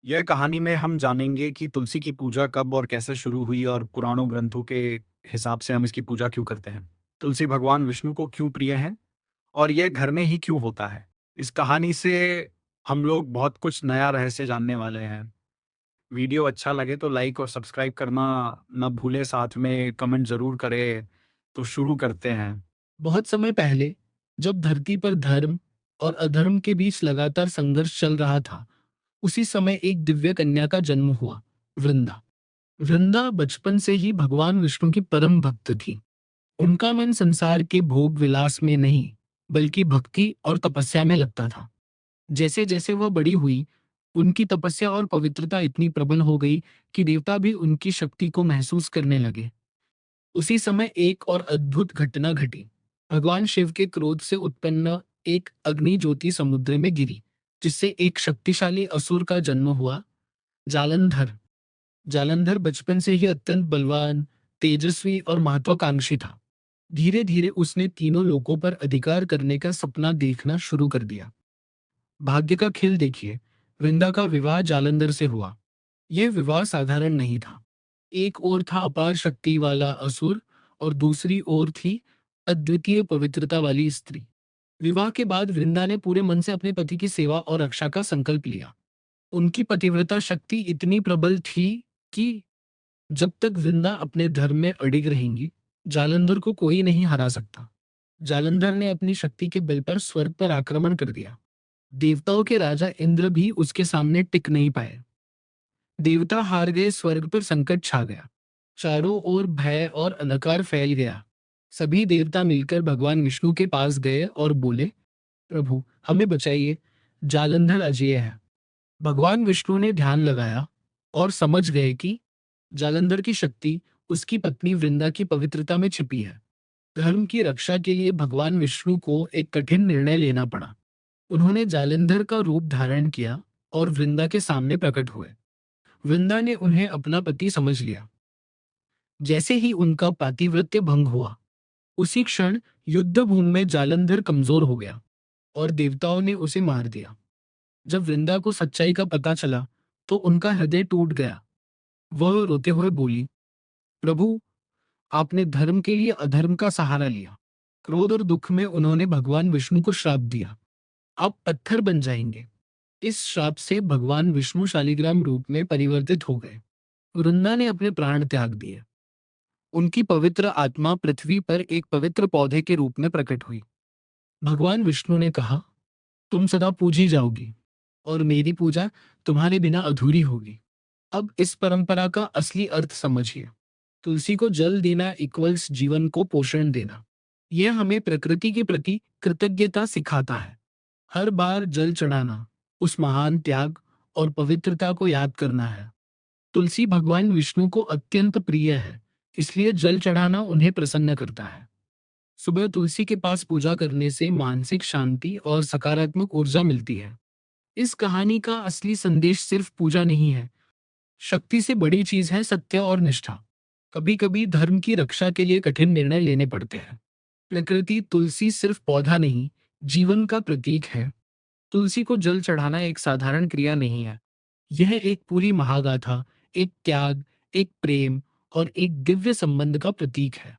यह कहानी में हम जानेंगे कि तुलसी की पूजा कब और कैसे शुरू हुई और पुराणों ग्रंथों के हिसाब से हम इसकी पूजा क्यों करते हैं। तुलसी भगवान विष्णु को क्यों प्रिय है और यह घर में ही क्यों होता है। इस कहानी से हम लोग बहुत कुछ नया रहस्य जानने वाले हैं। वीडियो अच्छा लगे तो लाइक और सब्सक्राइब करना ना भूले, साथ में कमेंट जरूर करें। तो शुरू करते हैं। बहुत समय पहले, जब धरती पर धर्म और अधर्म के बीच लगातार संघर्ष चल रहा था, उसी समय एक दिव्य कन्या का जन्म हुआ, वृंदा। वृंदा बचपन से ही भगवान विष्णु की परम भक्त थी। उनका मन संसार के भोग विलास में नहीं, बल्कि भक्ति और तपस्या में लगता था। जैसे जैसे वह बड़ी हुई, उनकी तपस्या और पवित्रता इतनी प्रबल हो गई कि देवता भी उनकी शक्ति को महसूस करने लगे। उसी समय एक और अद्भुत घटना घटी। भगवान शिव के क्रोध से उत्पन्न एक अग्नि ज्योति समुद्र में गिरी, जिससे एक शक्तिशाली असुर का जन्म हुआ, जालंधर। जालंधर बचपन से ही अत्यंत बलवान, तेजस्वी और महत्वाकांक्षी था। धीरे धीरे उसने तीनों लोकों पर अधिकार करने का सपना देखना शुरू कर दिया। भाग्य का खेल देखिए, वृंदा का विवाह जालंधर से हुआ। यह विवाह साधारण नहीं था। एक ओर था अपार शक्ति वाला असुर, और दूसरी ओर थी अद्वितीय पवित्रता वाली स्त्री। विवाह के बाद वृंदा ने पूरे मन से अपने पति की सेवा और रक्षा का संकल्प लिया। उनकी पतिव्रता शक्ति इतनी प्रबल थी कि जब तक वृंदा अपने धर्म में अडिग रहेंगी, जालंधर को कोई नहीं हरा सकता। जालंधर ने अपनी शक्ति के बल पर स्वर्ग पर आक्रमण कर दिया। देवताओं के राजा इंद्र भी उसके सामने टिक नहीं पाए। देवता हार गए, स्वर्ग पर संकट छा गया। चारों ओर भय और अंधकार फैल गया। सभी देवता मिलकर भगवान विष्णु के पास गए और बोले, प्रभु, हमें बचाइए, जालंधर अजय है। भगवान विष्णु ने ध्यान लगाया और समझ गए कि जालंधर की शक्ति उसकी पत्नी वृंदा की पवित्रता में छिपी है। धर्म की रक्षा के लिए भगवान विष्णु को एक कठिन निर्णय लेना पड़ा। उन्होंने जालंधर का रूप धारण किया और वृंदा के सामने प्रकट हुए। वृंदा ने उन्हें अपना पति समझ लिया। जैसे ही उनका पातिव्रत्य भंग हुआ, उसी क्षण युद्ध भूमि में जालंधर कमजोर हो गया और देवताओं ने उसे मार दिया। जब वृंदा को सच्चाई का पता चला, तो उनका हृदय टूट गया। वह रोते हुए बोली, प्रभु, आपने धर्म के लिए अधर्म का सहारा लिया। क्रोध और दुख में उन्होंने भगवान विष्णु को श्राप दिया, आप पत्थर बन जाएंगे। इस श्राप से भगवान विष्णु शालिग्राम रूप में परिवर्तित हो गए। वृंदा ने अपने प्राण त्याग दिए। उनकी पवित्र आत्मा पृथ्वी पर एक पवित्र पौधे के रूप में प्रकट हुई। भगवान विष्णु ने कहा, तुम सदा पूजी जाओगी और मेरी पूजा तुम्हारे बिना अधूरी होगी। अब इस परंपरा का असली अर्थ समझिए। तुलसी को जल देना इक्वल्स जीवन को पोषण देना। यह हमें प्रकृति के प्रति कृतज्ञता सिखाता है। हर बार जल चढ़ाना उस महान त्याग और पवित्रता को याद करना है। तुलसी भगवान विष्णु को अत्यंत प्रिय है, इसलिए जल चढ़ाना उन्हें प्रसन्न करता है। सुबह तुलसी के पास पूजा करने से मानसिक शांति और सकारात्मक ऊर्जा मिलती है। इस कहानी का असली संदेश सिर्फ पूजा नहीं है, शक्ति से बड़ी चीज है सत्य और निष्ठा। कभी कभी धर्म की रक्षा के लिए कठिन निर्णय लेने पड़ते हैं। प्रकृति तुलसी सिर्फ पौधा नहीं, जीवन का प्रतीक है। तुलसी को जल चढ़ाना एक साधारण क्रिया नहीं है। यह एक पूरी महागाथा, एक त्याग, एक प्रेम और एक दिव्य संबंध का प्रतीक है।